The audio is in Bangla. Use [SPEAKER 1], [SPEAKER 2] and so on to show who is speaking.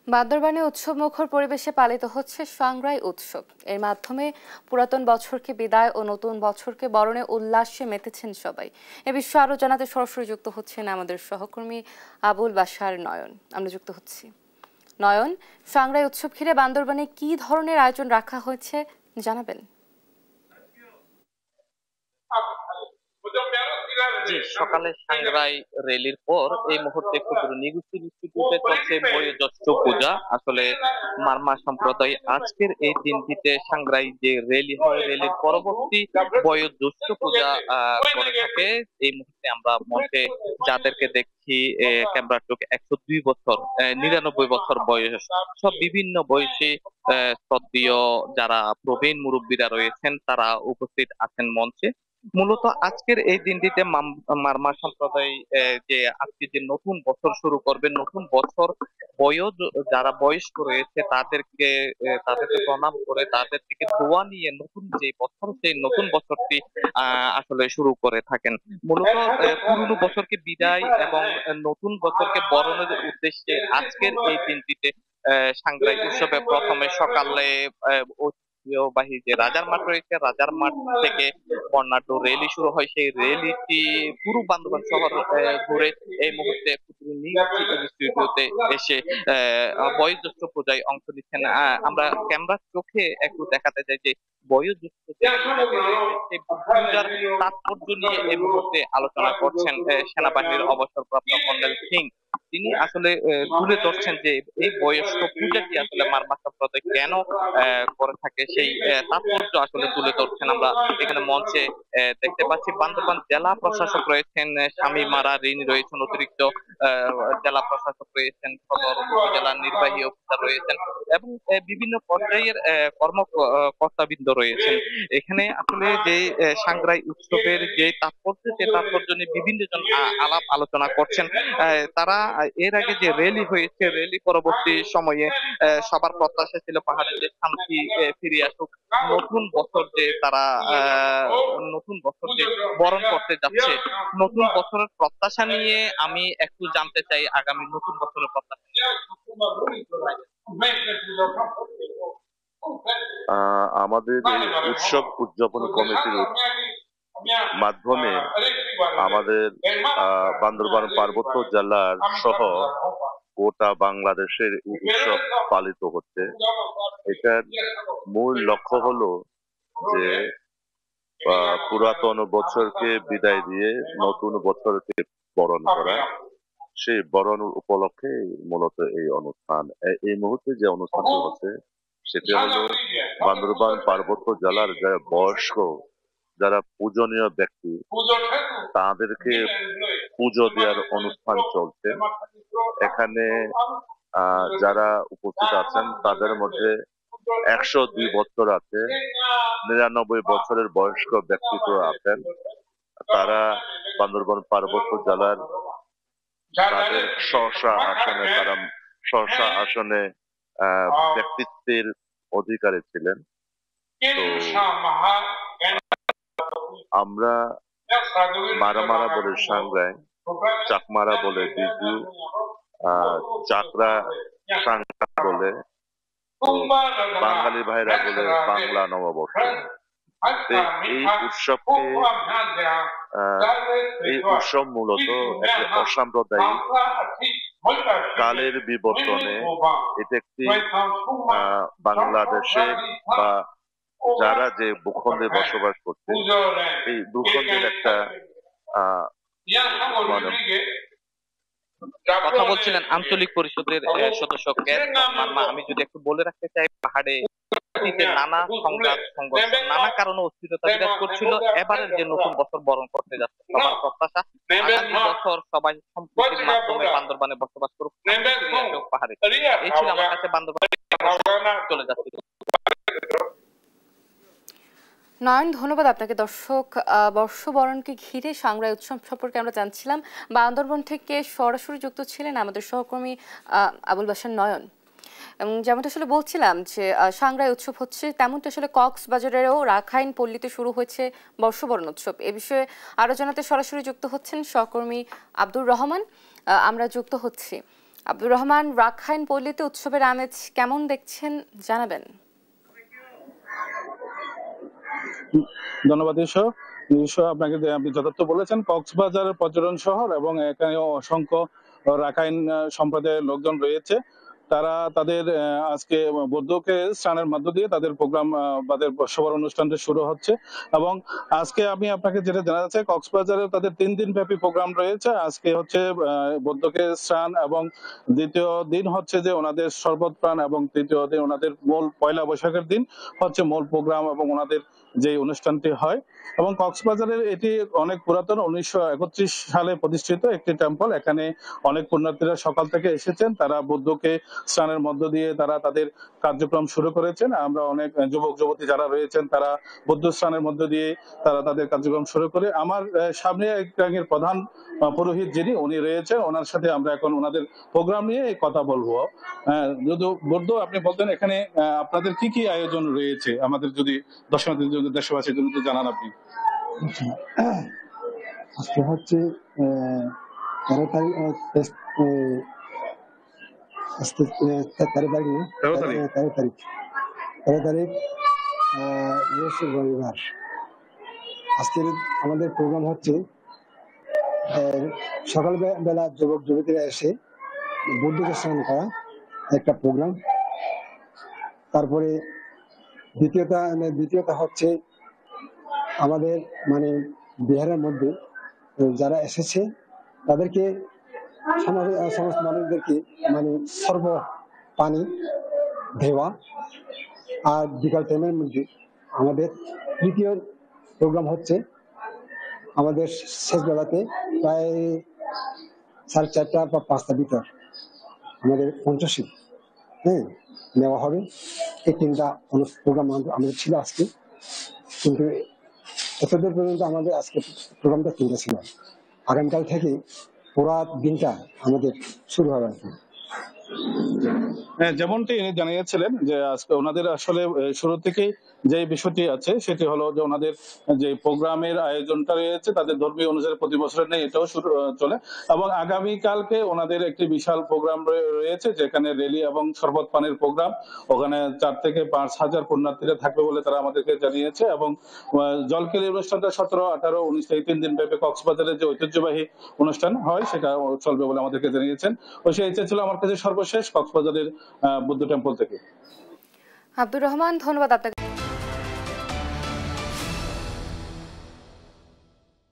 [SPEAKER 1] বান্দরবানে উৎসবমুখর পরিবেশে পালিত হচ্ছে সাংগ্রাই উৎসব। এর মাধ্যমে পুরাতন বছরকে বিদায় ও নতুন বছরকে বরণে উল্লাসে মেতেছেন সবাই। এ বিষয়ে আরো জানাতে সরাসরি যুক্ত হচ্ছেন আমাদের সহকর্মী আবুল বাশার নয়ন। আমরা যুক্ত হচ্ছি। নয়ন, সাংগ্রাই উৎসব ঘিরে বান্দরবানে কি ধরনের আয়োজন রাখা হয়েছে জানাবেন?
[SPEAKER 2] জি, সকালে সাংগ্রাই র্যালির পর এই মুহূর্তে ক্ষুদ্র নিগুস্তি ইনস্টিটিউটে চলছে বয়োজ্যেষ্ঠ পূজা। আসলে মারমা সম্প্রদায় আজকের এই দিনটিতে সাংগ্রাই যে র্যালি হয়, র্যালির পরবর্তী বয়োজ্যেষ্ঠ পূজা করে থাকে। এই মুহূর্তে আমরা মঞ্চে যাদেরকে দেখছি, ক্যামেরা চোখ 102 বছর, 99 বছর বয়স, সব বিভিন্ন বয়সী শ্রদ্ধেয় যারা প্রবীণ মুরব্বীরা রয়েছেন তারা উপস্থিত আছেন মঞ্চে। মূলত আজকের এই দিনটিতে মারমা সম্প্রদায় যে আজকে যে নতুন বছর শুরু করবে, নতুন বছর যারা বয়স্ক রয়েছে তাদেরকে প্রণাম করে তাদের থেকে দোয়া নিয়ে নতুন যে বছর সেই নতুন বছরটি আসলে শুরু করে থাকেন। মূলত পুরনো বছরকে বিদায় এবং নতুন বছরকে বরণের উদ্দেশ্যে আজকের এই দিনটিতে সাংগ্রাই উৎসবে প্রথমে সকালে ঐতিহ্যবাহী যে রাজার মাঠ রয়েছে, রাজার মাঠ থেকে বর্ণাঢ্য র্যালি শুরু হয়। সেই র্যালিটি পুরো বান্দরবান শহর ঘুরে এই মুহূর্তে ইনস্টিটিউটে এসে বয়োজ্যেষ্ঠ পূজায় অংশ নিচ্ছেন। আমরা ক্যামেরার চোখে একটু দেখাতে চাই যে বয়োজ্যেষ্ঠ সেই পূজার তাৎপর্য নিয়ে এই মুহূর্তে আলোচনা করছেন সেনাবাহিনীর অবসরপ্রাপ্ত কর্নেল সিং। তিনি আসলে তুলে ধরছেন যে এই বয়স্ক পূজাটি আসলে মারমা সম্প্রদায় কেন করে থাকে, সেই তাৎপর্য আসলে তুলে ধরছেন। আমরা এখানে মঞ্চে দেখতে পাচ্ছি বান্দরবান জেলা প্রশাসক রয়েছেন, শামীমারা রিনি রয়েছেন, অতিরিক্ত জেলা প্রশাসক রয়েছেন, সদর উপজেলার নির্বাহী অফিসার রয়েছেন এবং বিভিন্ন পর্যায়ের কর্মকর্তাবৃন্দ রয়েছেন। এখানে আসলে যে সাংগ্রাই উৎসবের যে তাৎপর্য, সে তাৎপর্য নিয়ে বিভিন্ন জন আলাপ আলোচনা করছেন। তারা এর আগে যে র্যালি হয়েছে, র্যালি পরবর্তী সময়ে সবার প্রত্যাশা ছিল পাহাড়ে যে শান্তি ফিরে আসুক, নতুন বছর যে তারা নতুন বছর যে বরণ করতে যাচ্ছে, নতুন বছরের প্রত্যাশা নিয়ে আমি একটু জানতে চাই আগামী নতুন বছরের প্রত্যাশা।
[SPEAKER 3] আমাদের এই উৎসব উদযাপন কমিটির মাধ্যমে আমাদের বান্দরবান পার্বত্য জেলার সহ গোটা বাংলাদেশের উৎসব পালিত হচ্ছে। এটার মূল লক্ষ্য হলো যে পুরাতন বছরকে বিদায় দিয়ে নতুন বছরকে বরণ করা। সেই বরণ উপলক্ষে মূলত এই অনুষ্ঠান। এই মুহূর্তে যে অনুষ্ঠানটি হচ্ছে সেটা হলো বান্দরবান পার্বত্য জেলার যারা বয়স্ক, যারা পূজনীয় ব্যক্তি, তাদেরকে পুজো দেওয়ার অনুষ্ঠান চলছে। এখানে যারা উপস্থিত আছেন তাদের মধ্যে 102 বছর আছে, 99 বছরের বয়স্ক ব্যক্তিত্ব আছেন। তারা বান্দরবান পার্বত্য জেলার তাদের স্ব আসনে ব্যক্তিত্বের অধিকারী ছিলেন। তো আমরা মারামারা বলে সাংগ্রাই, চাকমারা বলে বিজু, চাকরা সাংগ্রা বলে, বাঙালি ভাইরা বলে বাংলা নববর্ষ। এই উৎসব মূলত একটি অসাম্প্রদায়িক কালের বিবর্তনে, এটা একটি বাংলাদেশে বা যারা যে ভূখণ্ডে বসবাস করছে এই ভূখণ্ডের একটা
[SPEAKER 2] কথা বলছিলেন আঞ্চলিক পরিষদের সদস্য মারমা। আমি যদি একটু বলে রাখতে চাই, পাহাড়ে নানা সংঘাত সংঘর্ষ, নানা কারণে অস্থিরতা বিরাজ করছিল। এবারের যে নতুন বছর বরণ করতে যাচ্ছে, সবার প্রত্যাশা আগামী বছর সবাই সম্প্রীতির মাধ্যমে বান্দরবানে বসবাস করুক, পাহাড়ে। এই ছিল আমার কাছে বান্দরবানে চলে যাচ্ছে।
[SPEAKER 1] নয়ন, ধন্যবাদ আপনাকে। দর্শক, বর্ষবরণকে ঘিরে সাংগ্রাই উৎসব সম্পর্কে আমরা জানছিলাম। বান্দরবান থেকে সরাসরি যুক্ত ছিলেন আমাদের সহকর্মী আবুল বাশার নয়ন। এবং যেমনটা আসলে বলছিলাম যে সাংগ্রাই উৎসব হচ্ছে, তেমনটা আসলে কক্সবাজারেও রাখাইন পল্লীতে শুরু হয়েছে বর্ষবরণ উৎসব। এ বিষয়ে আরো জানাতে সরাসরি যুক্ত হচ্ছেন সহকর্মী আব্দুর রহমান। আমরা যুক্ত হচ্ছি। আব্দুর রহমান, রাখাইন পল্লীতে উৎসবের আমেজ কেমন দেখছেন জানাবেন।
[SPEAKER 4] ধন্যবাদ আপনাকে। আপনি যথার্থ বলেছেন, কক্সবাজার পর্যটন শহর এবং এখানে অসংখ্য রাখাইন সম্প্রদায়ের লোকজন রয়েছে। তারা তাদের আজকে বৌদ্ধকে স্নানের মধ্য দিয়ে তাদের প্রোগ্রাম, তাদের সবার অনুষ্ঠানটা শুরু হচ্ছে। এবং আজকে আমি আপনাকে যেটা জানা যাচ্ছে, কক্সবাজারে তাদের 3 দিন ব্যাপী প্রোগ্রাম রয়েছে। আজকে হচ্ছে বৌদ্ধকে স্নান, এবং দ্বিতীয় দিন হচ্ছে যে ওনাদের শরবত পান, এবং তৃতীয় দিন ওনাদের মূল পয়লা বৈশাখের দিন হচ্ছে মূল প্রোগ্রাম এবং ওনাদের যে অনুষ্ঠানটি হয়। এবং কক্সবাজারের এটি অনেক পুরাতন, 1931 সালে প্রতিষ্ঠিত একটি টেম্পল। এখানে অনেক পুণ্যার্থীরা সকাল থেকে এসেছেন, তারা বুদ্ধকে স্নানের মধ্য দিয়ে তারা তাদের কার্যক্রম শুরু করেছেন। আমরা অনেক যুবক যুবতী যারা রয়েছেন তারা বুদ্ধ স্নানের মধ্য দিয়ে তারা তাদের কার্যক্রম শুরু করে। আমার সামনে একরাঙের প্রধান পুরোহিত যিনি উনি রয়েছেন, ওনার সাথে আমরা এখন ওনাদের প্রোগ্রাম নিয়ে কথা বলবো। যদি বুদ্ধ আপনি বলতেন এখানে আপনাদের কি কি আয়োজন রয়েছে, আমাদের যদি দর্শনার্থীদের জন্য, দেশবাসীর জন্য জানান আপনি।
[SPEAKER 5] আজকে হচ্ছে 13 তারিখ, আজকে 13 তারিখ না, 13 তারিখ রবিবার। আজকের আমাদের প্রোগ্রাম হচ্ছে সকালবেলা যুবক যুবতীরা এসে বুদ্ধকে স্নান করা একটা প্রোগ্রাম। তারপরে দ্বিতীয়ত হচ্ছে আমাদের মানে বিহারের মধ্যে যারা এসেছে তাদেরকে সমস্ত মানুষদেরকে মানে সর্ব পানি দেওয়া। আর বিকাল টাইমের মধ্যে আমাদের তৃতীয় প্রোগ্রাম হচ্ছে আমাদের শেষ বেলাতে প্রায় 4:30 বা 5টা ভিতর আমাদের পঞ্চশীল নেওয়া হবে। এই 3টা প্রোগ্রাম আমাদের ছিল আজকে, কিন্তু এতদূর পর্যন্ত আমাদের আজকে প্রোগ্রামটা 3টা ছিল। আগামীকাল থেকে পুরা দিনটা আমাদের শুরু হবে আর কি।
[SPEAKER 4] যেমনটি জানিয়েছিলেন যে আজকে ওনাদের আসলে শুরু থেকেই যে বিষয়টি আছে সেটি হলো যে ওনাদের যে প্রোগ্রামের আয়োজনটা রয়েছে তাদের ধর্মীয় অনুসারে প্রতি বছরের নেই, এটাও শুরু চলে। এবং আগামীকালকে ওনাদের একটি বিশাল প্রোগ্রাম রয়েছে, যেখানে র্যালি এবং শরবত পানের প্রোগ্রাম। ওখানে 4 থেকে 5 হাজার পুণ্যার্থীরা থাকবে বলে তারা আমাদেরকে জানিয়েছে। এবং জলকেলি অনুষ্ঠানটা 17, 18, 19 এই 3 দিন ব্যাপী কক্সবাজারের যে ঐতিহ্যবাহী অনুষ্ঠান হয় সেটা চলবে বলে আমাদেরকে জানিয়েছেন। ও সেই ইচ্ছা ছিল আমার কাছে সর্বশেষ কক্সবাজারের বুদ্ধ টেম্পল থেকে।
[SPEAKER 1] আব্দুর রহমান, ধন্যবাদ আপনাকে।